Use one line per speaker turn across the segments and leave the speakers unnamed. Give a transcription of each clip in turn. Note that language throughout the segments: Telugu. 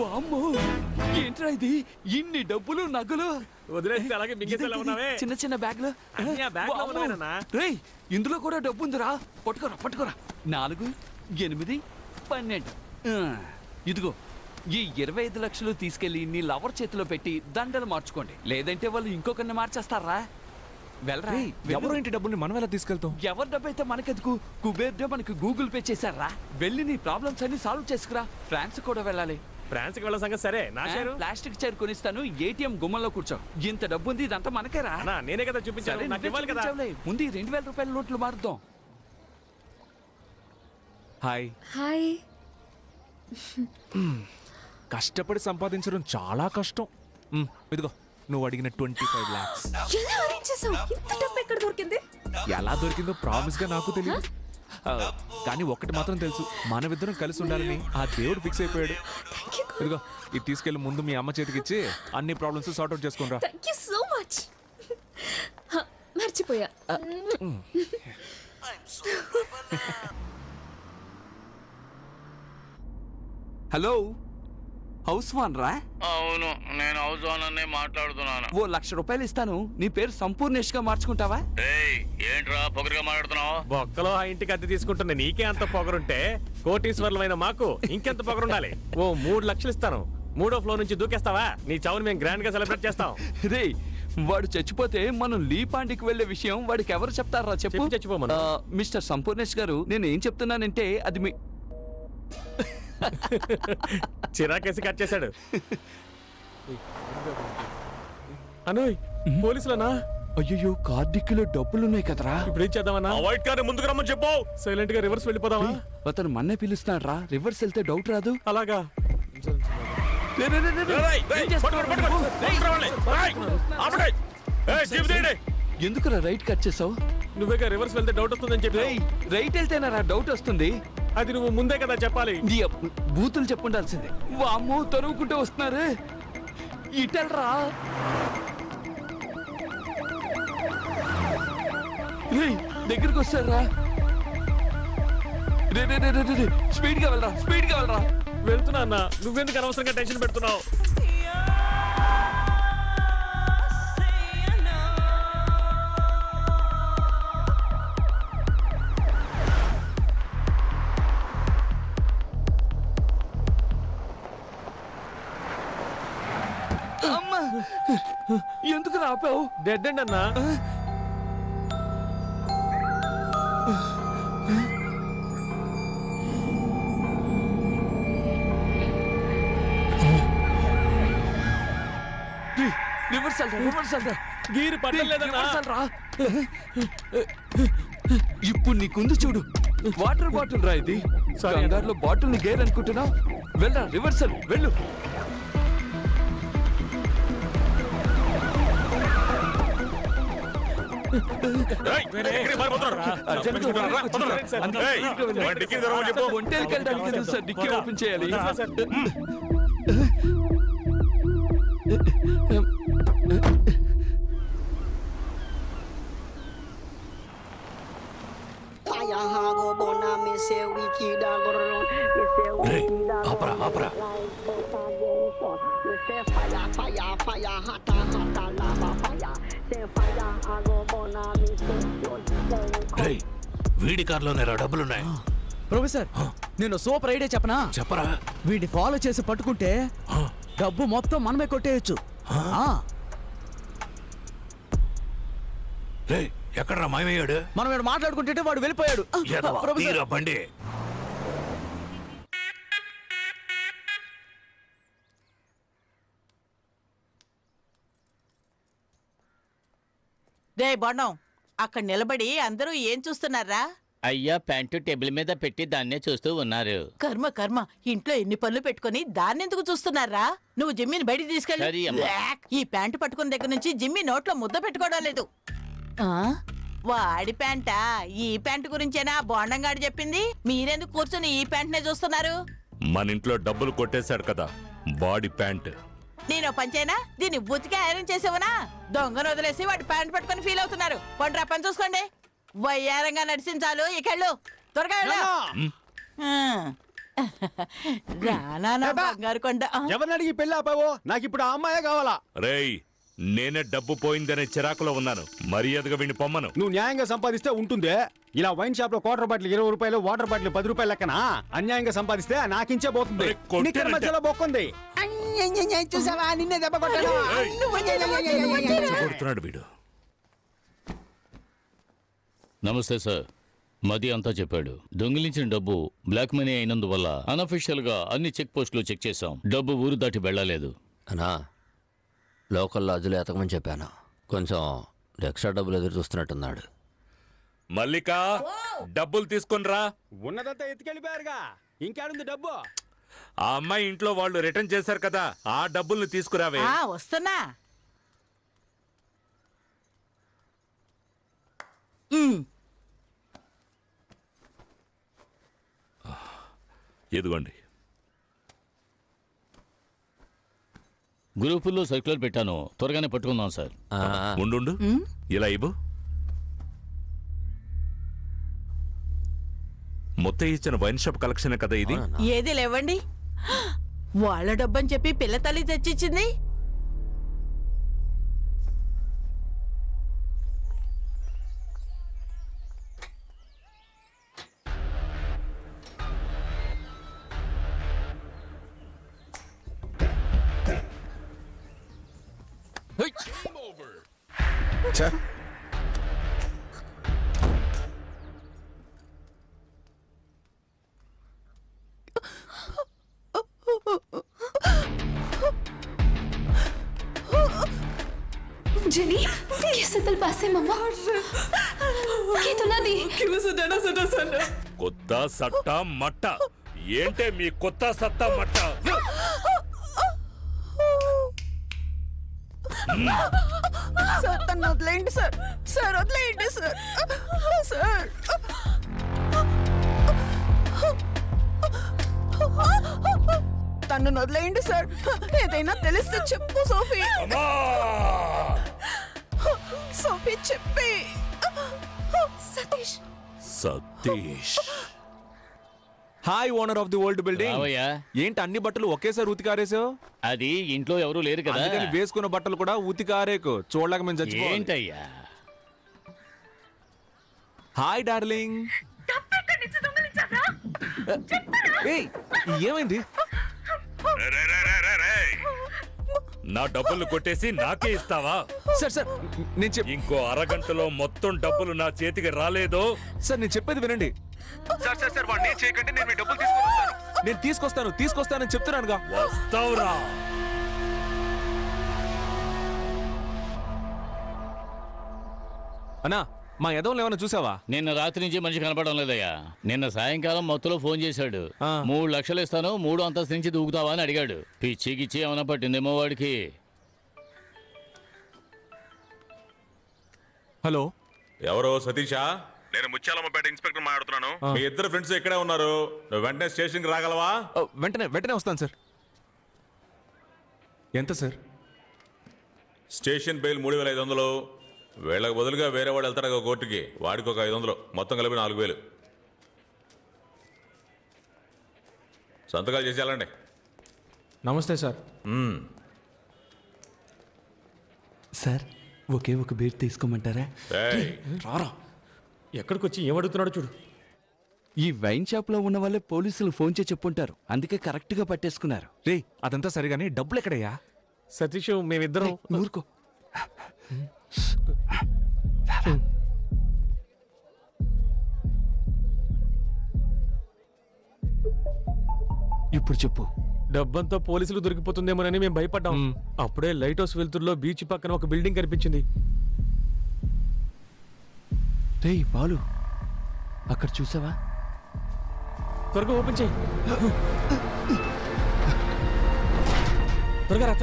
వామ్మో ఏంట్రా ఇది ఇన్ని డబ్బులు నగలు
వదిలేస్తే అలాగే మింగేసేలా ఉన్నావే.
చిన్న చిన్న బ్యాగ్లో
అన్నీ ఆ బ్యాగ్లో ఉన్నావేనన్నా?
రేయ్ ఇందులో కూడా డబ్బు ఉందిరా పట్టుకోరా 4 8 12 ఇదిగో ఈ 25 లక్షలు తీసుకెళ్లి నీ లవర్ చేతిలో పెట్టి దండలు మార్చుకోండి లేదంటే వాళ్ళు ఇంకొకరిని మార్చేస్తారా వెళ్ళరా
ఎవరో ఇంటి డబ్బుల్ని మనం ఎలా తీసుకెళ్తాం
ఎవరి డబ్బు అయితే మనకెందుకు కుబేర్ మనకి గూగుల్ పే చేశారా వెళ్ళి నీ ప్రాబ్లమ్స్ అన్ని సాల్వ్ చేసుకురా ఫ్రాన్స్ కూడా వెళ్ళాలి
ఫ్రాన్స్ కి వెళ్ళ సంగతి సరే నా షేరు
ప్లాస్టిక్ చైర్ కొనిస్తాను ఏటీఎం గుమ్మంలో కూర్చో ఇంత డబ్బు ఉంది ఇదంతా మనకేరా
అన్నా నేనే కదా చూపించాను నాకు ఇవ్వాలి కదా.
ముందు 2000 రూపాయల నోట్లు మారుద్దాం
హాయ్
హాయ్
కష్టపడి సంపాదించడం చాలా కష్టం ఇదిగో నువ్వు అడిగిన 25 lakhs
ఎలా అరేంజ్ చేసావు ఇంత డబ్బు ఎక్కడ దొరికింది
ఎలా దొరికిందో ప్రామిస్ గా నాకు తెలియదు కానీ ఒక్కటి మాత్రం తెలుసు మనమిద్దరం కలిసి ఉండాలని ఆ దేవుడు ఫిక్స్ అయిపోయాడు ఇదిగో ఇది తీసుకెళ్లి ముందు మీ అమ్మ చేతికి ఇచ్చి అన్ని ప్రాబ్లమ్స్ సార్ట్ అవుట్ చేసుకుని రా.
థ్యాంక్ యూ సో మచ్ మర్చిపోయా
హలో హౌస్ వాన్ రా
అవును నేను హౌస్ ఓనర్నే మాట్లాడుతున్నాను.
ఓ 1,00,000 రూపాయలు ఇస్తాను నీ పేరు సంపూర్ణేష్ గా మార్చుకుంటావా
ఏయ్ ఏంట్రా పొగరుగా మాట్లాడుతున్నావు?
బొక్కలో ఆ ఇంటికి అద్దె తీసుకుంటున్న నీకే అంత పొగరుంటే కోటీశ్వర్లమైన మాకు ఇంకెంత పొగరుండాలి. ఓ 3 లక్షలు ఇస్తాను 3వ ఫ్లోర్ నుంచి దూకేస్తావా? నీ చావుని మేము గ్రాండ్ గా సెలబ్రేట్ చేస్తాం.
రే వాడు చచ్చిపోతే మనం లీపాండికి వెళ్లే విషయం వాడికి ఎవరు చెప్తారా చెప్పు
చచ్చిపోమను.
మిస్టర్ సంపూర్ణేష్ గారు నేను ఏం చెప్తున్నానంటే అది మీ
చిరాకేసి కట్ చేశాడు. అనోయ్ పోలీసులనా?
అయ్యో కార్డిక్కిలో డబ్బులున్నాయి కదరా
ఇప్పుడు ఏం చేద్దామన్నా?
ఆ వైట్ కార్ ముందుకు రమ్మని చెప్పు.
సైలెంట్ గా రివర్స్ వెళ్ళిపోదామా?
అతను మన్నే పిలుస్తున్నాడు రా రివర్స్ వెళ్తే డౌట్ రాదు
అలాగా
రే, రే, రే, రే, రే. ఏం చేస్తున్నావు నువ్వు? ఎందుకురా రైట్ కట్ చేసావు
నువ్వేగా రివర్స్ వెళ్తే డౌట్ వస్తుందని చెప్పి.
రైట్ వెళ్తేనారా డౌట్ వస్తుంది
అది నువ్వు ముందే కదా చెప్పాలి.
నీ బూతులు చెప్పుండాల్సిందే వామ్మో తరువుకుంటూ వస్తున్నారు ఇటెల్రా దగ్గరికి వస్తారా రే రే రే రే స్పీడ్ గా వెళ్ళరా
వెళ్తున్నా అన్న, నువ్వెందుకు అనవసరంగా టెన్షన్ పెడుతున్నావు?
అమ్మా ఎందుకు రాపావు
డెడ్ అండ్ అన్నా.
రివర్స్
గీరు పట్టలేదన్నా.
ఇప్పుడు నీకుంది చూడు వాటర్ బాటిల్ రా ఇది కంగారులో బాటిల్ ని గేర్ అనుకుంటున్నావు వెళ్ళరా రివర్సల్ వెళ్ళు ఒంటేకి వెళ్ళడానికి సార్ డిక్కీ ఓపెన్ చేయాలి
వీడి కార్లోనే డబ్బులున్నాయి.
ప్రొఫెసర్ నేను సూపర్ ఐడియా చెప్పనా?
చెప్పరా.
వీడిని ఫాలో చేసి పట్టుకుంటే డబ్బు మొత్తం మనమే కొట్టేయచ్చు.
ఎక్కడరా మాయమయ్యాడు?
మనం వీడు మాట్లాడుకుంటే వాడు వెళ్ళిపోయాడు.
బండి
రే బొండం, అక్కడ నిలబడి అందరూ ఏం చూస్తున్నారా?
అయ్యా ప్యాంటు టేబుల్ మీద పెట్టి దాన్నే చూస్తూ ఉన్నారు.
కర్మ కర్మ, ఇంట్లో ఎన్ని పనులు పెట్టుకుని దాన్నెందుకు చూస్తున్నారా? నువ్వు జిమ్మిని బయటికి
సరే
తీసుకెళ్ళి.
అమ్మా.
ఈ ప్యాంటు పట్టుకున్న దగ్గర నుంచి జిమ్మి నోట్లో ముద్ద పెట్టుకోవడం లేదు. వాడి ప్యాంటా? ఈ ప్యాంటు గురించేనా బోండంగాడు చెప్పింది? మీరెందుకు కూర్చొని ఈ ప్యాంట్నే చూస్తున్నారు?
మన ఇంట్లో డబ్బులు కొట్టేశాడు కదా బాడీ ప్యాంట్.
నేను పంచేనా? దీన్ని బుతికి ఐరన్ చేసేవనా? దొంగను వదిలేసి వాడి ప్యాంట్ పట్టుకుని ఫీల్ అవుతున్నారు. పండ్రా పని చూసుకోండి. వయ్యారంగా నడిచించాలు ఇకెళ్ళు త్వరగా వెళ్ళు. రానా నా బంగారు కొండ.
ఎవరిని అడిగి పెళ్ళి ఆపావో? నాకు ఇప్పుడు ఆ అమ్మాయే కావాలా.
రేయ్ నేనే డబ్బు పోయిందనే చిరాకులో ఉన్నాను. మర్యాదగా విని పొమ్మను.
నువ్వు న్యాయంగా సంపాదిస్తే ఉంటుందే. ఇలా వైన్ షాప్ లో క్వార్టర్ బాటిల్ 20 రూపాయలు, వాటర్ బాటిల్ 10 రూపాయలు లెక్కన అన్యాయంగా సంపాదిస్తే నాకించే పోతుంది.
అరే, కొట్టానంటే-
నిక్కర మధ్యలో బొక్కుంది. చూసావా, నిన్నే దెబ్బ కొట్టాను.
కొడుతున్నాడు వీడు.
నమస్తే సార్. మది అంతా చెప్పాడు. దొంగిలించిన డబ్బు బ్లాక్ మనీ అయినందువల్ల అనఫిషియల్ గా అన్ని చెక్ పోస్టులు చెక్ చేశాం. డబ్బు ఊరు దాటి వెళ్ళలేదు.
అన్నా లోకల్ లాడ్జ్లో ఎతకమని చెప్పాను. కొంచెం ఎక్స్ట్రా డబ్బులు ఎదురు చూస్తున్నట్టున్నాడు.
మల్లిక డబ్బులు తీసుకొనిరా.
ఉన్నదంతా ఎత్తుకెళ్ళిపోయారుగా, ఇంకేడుంది డబ్బు?
ఆ అమ్మాయి ఇంట్లో వాళ్ళు రిటర్న్ చేశారు కదా, ఆ డబ్బుల్ని తీసుకురావే.
వస్తున్నా.
ఇదిగోండి.
గ్రూపుల్లో సర్క్యులర్ పెట్టాను, త్వరగానే పట్టుకుందాం సార్.
ఉండు ఇలా ఇవ్వు. మొత్తం ఇచ్చిన వైన్ షాప్ కలెక్షన్ కదా ఇది.
ఏది లేవండి, వాళ్ళ డబ్బని చెప్పి పిల్ల తల్లి తెచ్చిచ్చింది.
जेनी, कैसे तल पासे मम्मा? की तुला दी?
కొత్త సట్ట మట్ట ఏంటే మీ కొత్త సత్తా మట్ట?
సార్ తను వదిలేయండి సార్. సార్ వదిలేయండి సార్. సార్ తను వదిలేయండి సార్. ఏదైనా తెలిస్తే చెప్పు సోఫీ. సోఫీ చెప్పి.
Satish
Satish
hi owner of the old building.
రావయ్యా.
ఏంటి అన్ని బట్టలు ఒకేసారి ఉతికారేసావు?
అది ఇంట్లో ఎవరు లేరు కదా.
అందుకని వేసుకున్న బట్టలు కూడా ఉతికారేకు. చూడలేక మేము చచ్చిపోవాలి.
ఏంటయ్యా?
Hi darling. ఏయ్, ఏమైంది?
నా డబ్బులు కొట్టేసి నాకే ఇస్తావా?
సార్ సార్ నేను
ఇంకో అరగంటలో మొత్తం డబ్బులు నా చేతికి రాలేదో?
సార్ నేను చెప్పేది వినండి. సార్ సార్ సార్ వాడిని ఏం చేయకండి, నేను మీ డబ్బులు తీసుకొస్తాను. నేను తీసుకొస్తానని చెప్తున్నానుగా.
వస్తావురా.
అన్నా మా యదవులు ఏమైనా చూసావా?
నిన్న రాత్రి నుంచి మనిషి కనపడడం లేదయ్యా. నిన్న సాయంకాలం మొత్తంలో ఫోన్ చేశాడు. 3 లక్షలు ఇస్తాను, 3 అంతస్తు నుంచి దూకుతావా అని అడిగాడు. పిచ్చికిచ్చి ఏమైనా పట్టిందేమో వాడికి.
హలో,
ఎవరో సతీషా? నేను ముత్యాలమ్మపేట ఇన్స్పెక్టర్ మాట్లాడుతున్నాను. మీ ఇద్దరు ఫ్రెండ్స్ ఇక్కడే ఉన్నారు. నువ్వు వెంటనే స్టేషన్కి రాగలవా?
వెంటనే వస్తాను సార్. ఎంత సార్?
Station bail 3500. వీళ్ళకి బదులుగా వేరే వాడు వెళ్తాడు కోర్టుకి, వాడికి ఒక 500, మొత్తం కలిపి 4000. సంతకాలు చేసి వెళ్ళండి.
నమస్తే సార్.
సార్ ఒకే ఒక బీర్ తీసుకోమంటారా?
రారా, ఎక్కడికి వచ్చి ఏమడుగుతున్నాడు చూడు.
ఈ వైన్ షాప్ లో ఉన్న వాళ్ళే పోలీసులు ఫోన్ చేసి చెప్పుంటారు, అందుకే కరెక్ట్ గా పట్టేసుకున్నారు.
రే అదంతా సరిగానే డబ్బులు ఎక్కడయ్యా?
సతీష్ మేమిద్దరం
ఊరుకో. ఇప్పుడు చెప్పు.
డబ్బంతా పోలీసులు దొరికిపోతుందేమోనని మేము భయపడ్డాం. అప్పుడే లైట్ హౌస్ వెళ్తుర్లో బీచ్ పక్కన ఒక బిల్డింగ్ కనిపించింది.
రేయ్ బాలు, అక్కడ చూసావా?
త్వరగా ఓపెన్ చేయి. త్వరగా రా.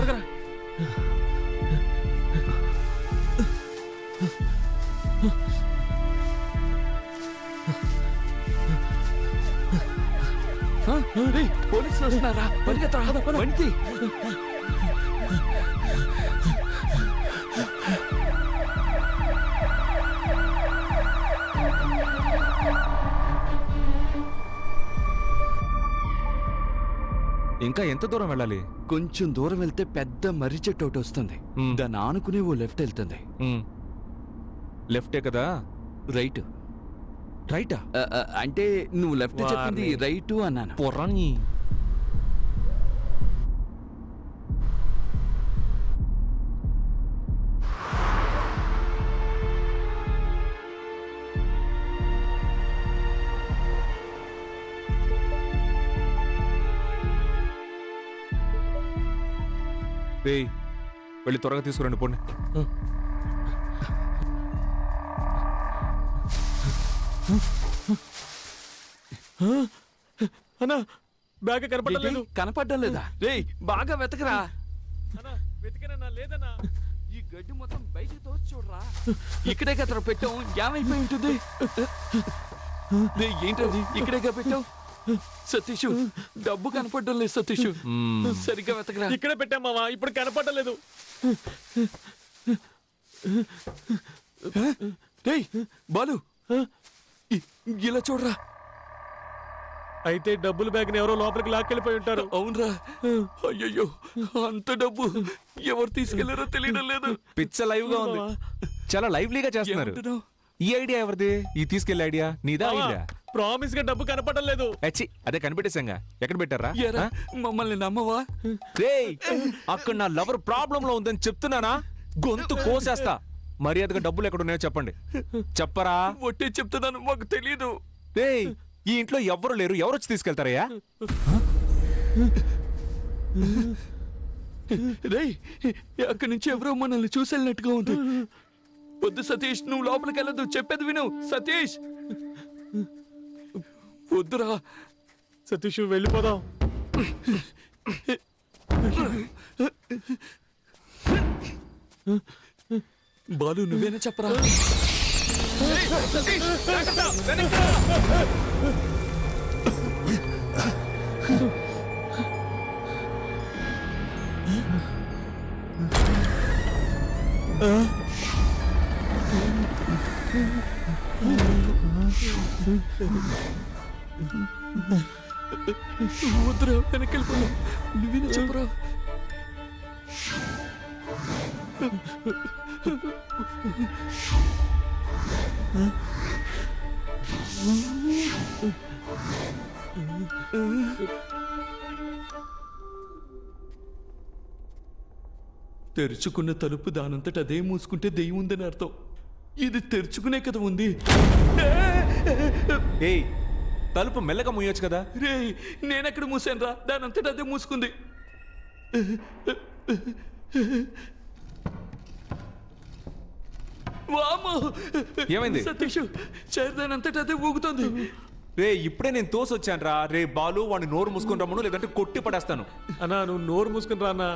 పోలీసులు వస్తున్నారా? పరిగెత్తరా.
ఇంకా ఎంత దూరం వెళ్ళాలి?
కొంచెం దూరం వెళ్తే పెద్ద మర్రి చెట్టు ఒకటి వస్తుంది. దాన్ని ఆనుకునే ఓ లెఫ్ట్ వెళ్తుంది.
లెఫ్టే కదా?
రైట్.
రైటా?
అంటే నువ్వు లెఫ్ట్ చెప్పింది రైట్ అన్నాను.
పొర్రాని. వెళ్ళి త్వరగా తీసుకురండి పోండి.
అన్నా బ్యాగ్ కనపడలేదు.
కనపడడం లేదా? రే బాగా వెతకరా.
వెతికనన్నా లేదన్నా.
ఈ గడ్డి మొత్తం బయటికి తోచి చూడరా. ఇక్కడే కదా పెట్టాం, ఏమైపోయి ఉంటుంది? ఏంటది ఇక్కడేగా పెట్టావు? సతీష్ డబ్బు కనపడడం లేదు. సతీష్ సరిగ్గా వెతకరా.
ఇక్కడే పెట్టాం మావా, ఇప్పుడు కనపడలేదు.
రేయ్ బాలు ఇలా చూడరా.
అయితే డబ్బులు బ్యాగ్ ని ఎవరో లోపలికి లాక్కెళ్ళిపోయి ఉంటారు.
అవునరా. అయ్యయ్యో అంత డబ్బు ఎవరు తీసుకెళ్లారో తెలియడం లేదు.
పిచ్చ లైవ్ గా ఉంది. చాలా లైవ్లీగా చేస్తున్నారు. ఈ ఐడియా ఎవరిది? ఈ తీసుకెళ్లే ఐడియా నీదా? ఐడియా
ప్రామిస్ గా డబ్బు కనపడడం లేదు.
అదే కనిపెట్టేశాంగా. ఎక్కడ పెట్టారా?
మమ్మల్ని నమ్మవా?
రేయ్ అక్కడ నా లవర్ ప్రాబ్లం లో ఉందని చెప్తున్నానా? గొంతు కోసేస్తా. మర్యాదగా డబ్బులు ఎక్కడున్నాయో చెప్పండి. చెప్పరా?
ఒట్టే చెప్తున్నాను, మాకు తెలీదు.
రేయ్ ఈ ఇంట్లో ఎవ్వరు లేరు, ఎవరు వచ్చి తీసుకెళ్తారయ్యా?
రేయ్ అక్కడి నుంచి ఎవరో మనల్ని చూసెళ్ళినట్టుగా ఉంది. వద్దు సతీష్, నువ్వు లోపలికి వెళ్ళదు. చెప్పేది విను సతీష్. వద్దురా
సతీష్, వెళ్ళిపోదాం.
బాలు నువ్వేనా చెప్పరా? వద్దురా వెనక్కి వెళ్ళిపోయావు. నువ్వేనా చెప్పరా? తెరుచుకున్న తలుపు దానంతట అదే మూసుకుంటే దెయ్యం ఉందని అర్థం. ఇది తెరుచుకునే కదా ఉంది.
ఏయ్ తలుపు మెల్లగా మూయొచ్చు కదా.
రే నేనెక్కడ మూసాను రా, దానంతట అదే మూసుకుంది.
ఏమైంది?
సతీష్ చైర్ దానంతట అదే ఊగుతుంది.
రే ఇప్పుడే నేను తోసొచ్చాను రా. రే బాలు వాడిని నోరు మూసుకుని రమ్మను, లేదంటే కొట్టి పడేస్తాను.
అన్నా నువ్వు నోరు మూసుకుని రా అన్నా.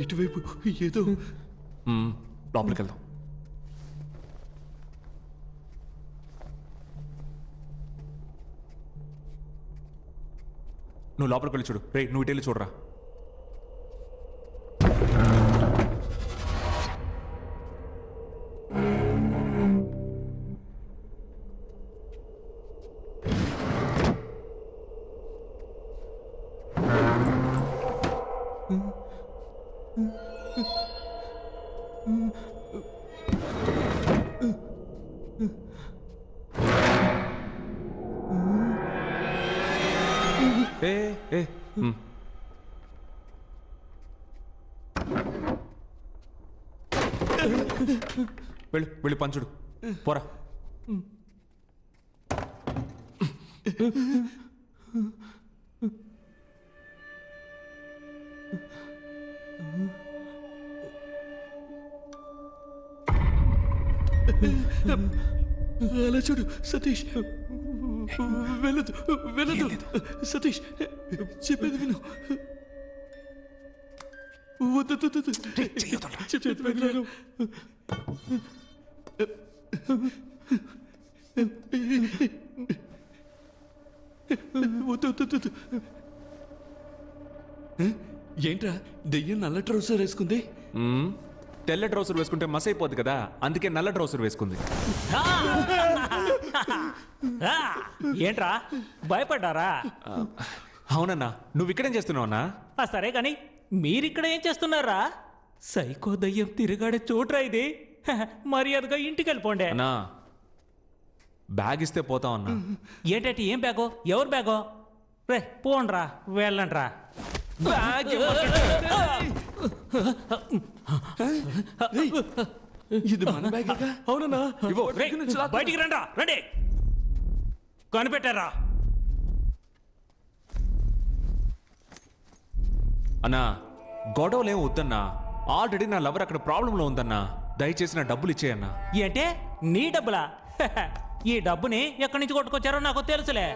ఇటువైపు ఏదో.
లోపలికి వెళ్దాం. నువ్వు లోపలికి వెళ్ళి చూడు. రే నువ్వు ఇటు వెళ్ళి చూడరా. వెళ్ళి వెళ్ళి పంచుడు పోరా.
అలా చూడు సతీష్, వెళ్ళదు వెళ్ళదు సతీష్, చెప్పేది విను. వద్దు చెప్పేది విను. వద్దు. ఏంట్రా దెయ్యం నల్ల ట్రౌసర్ వేసుకుంది?
తెల్ల ట్రౌసర్ వేసుకుంటే మస్ అయిపోద్ది కదా, అందుకే నల్ల ట్రౌసర్ వేసుకుంది.
ఏంట్రా భయపడ్డారా?
అవునన్నా, నువ్వు ఇక్కడేం చేస్తున్నావు అన్నా?
సరే కానీ మీరిక్కడ ఏం చేస్తున్నారా? సైకో దయ్యం తిరిగాడే చోట్రా ఇది. మర్యాదగా ఇంటికి వెళ్ళిపోండి.
అన్నా బ్యాగ్ ఇస్తే పోతాం అన్నా.
ఏంటంటే ఏం బ్యాగో? ఎవరు బ్యాగో? రే పోండ్రా, వెళ్ళండ్రా.
ఇది మన బ్యాగ్. అవునన్నా,
బయటికి రండి, రండి. కనిపెట్టారా?
అన్నా గొడవలేం వద్దన్నా, ఆల్రెడీ నా లవర్ అక్కడ ప్రాబ్లంలో ఉందన్నా, దయచేసి నా డబ్బులు ఇచ్చేయన్నా.
ఏంటే నీ డబ్బులా? ఈ డబ్బుని ఎక్కడి నుంచి కొట్టుకొచ్చారో నాకు తెలుసులే.